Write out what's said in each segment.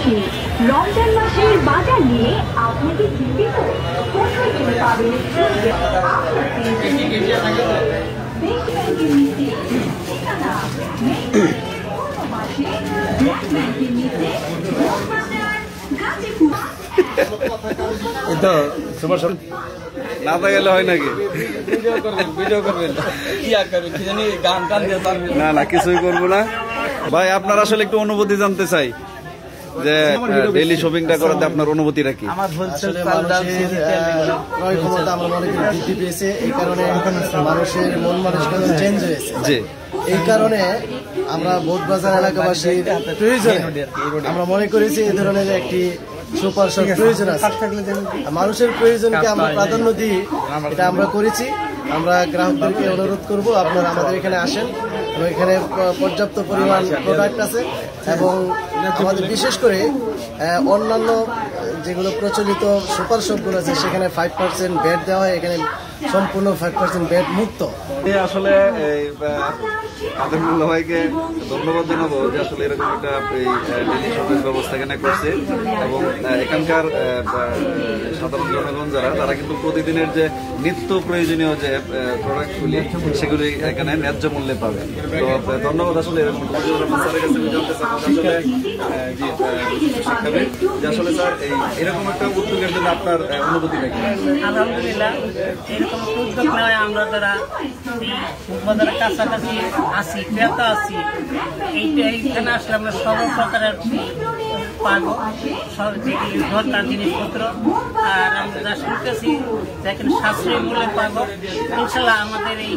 খুশি রমজান মাসের বাজার নিয়ে আপনি কি চিন্তিত? কোথায় কিনে পাবেন না তা গেলে হয় নাকি? না না কিছুই করবো না ভাই। আপনার আসলে একটু অনুভূতি জানতে চাই যে ডেইলি শপিংটা করাতে আপনার অনুভূতিটা কি? ক্রয় ক্ষমতা আমরা মনে করি বৃদ্ধি পেয়েছে, এই কারণে মানুষের মন মানসিকতা চেঞ্জ হয়েছে। এই কারণে আমরা বোধবাজার এলাকাবাসীর প্রয়োজনে আমরা মনে করেছি এই ধরনের একটি সুপার শপ প্রয়োজন আছে। মানুষের প্রয়োজনকে আমরা প্রাধান্য দিই, এটা আমরা করেছি। আমরা গ্রাহকদেরকে অনুরোধ করব আপনারা আমাদের এখানে আসেন এবং এখানে পর্যাপ্ত পরিমাণ প্রোডাক্ট আছে এবং আমাদের বিশেষ করে অন্যান্য যেগুলো প্রচলিত সুপার শপগুলো আছে সেখানে 5% ব্যাট দেওয়া হয়, এখানে সম্পূর্ণ 5% ব্যাট মুক্ত। আসলে কাদের মোল্লা ভাইকে ধন্যবাদ জানাবো যে আসলে এরকম একটা ডেইলি শপিং ব্যবস্থা এখানে করছে এবং এখানকার সাধারণ জনগণ যারা তারা কিন্তু প্রতিদিনের যে নিত্য প্রয়োজনীয় যে প্রোডাক্টগুলি সেগুলি এখানে ন্যায্য মূল্যে পাবে। তো ধন্যবাদ। আসলে এরকম আসলে স্যার এরকম একটা উদ্যোগের জন্য আপনার অনুভূতি নাকি? আলহামদুলিল্লাহ, এরকম উদ্যোগ নেওয়ায় আমরা যারা বাজারের কাছাকাছি আসি, ক্রেতা আছি, এইখানে আসলে আমরা সব প্রকারের পাবো, সব দরকার জিনিসপত্র। আর আমরা যা শুনতেছি যেখানে সাশ্রয়ী মূল্যে পাবো। ইনশাল্লাহ আমাদের এই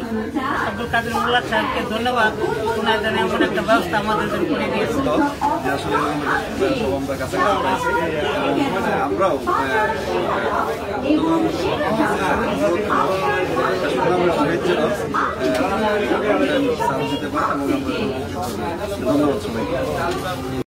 আব্দুল কাদের মোল্লা সাহেবকে ধন্যবাদ, ওনার জন্য এমন একটা ব্যবস্থা আমাদের জন্য করে দিয়েছিল। আমরাও ধন্যবাদ সবাই।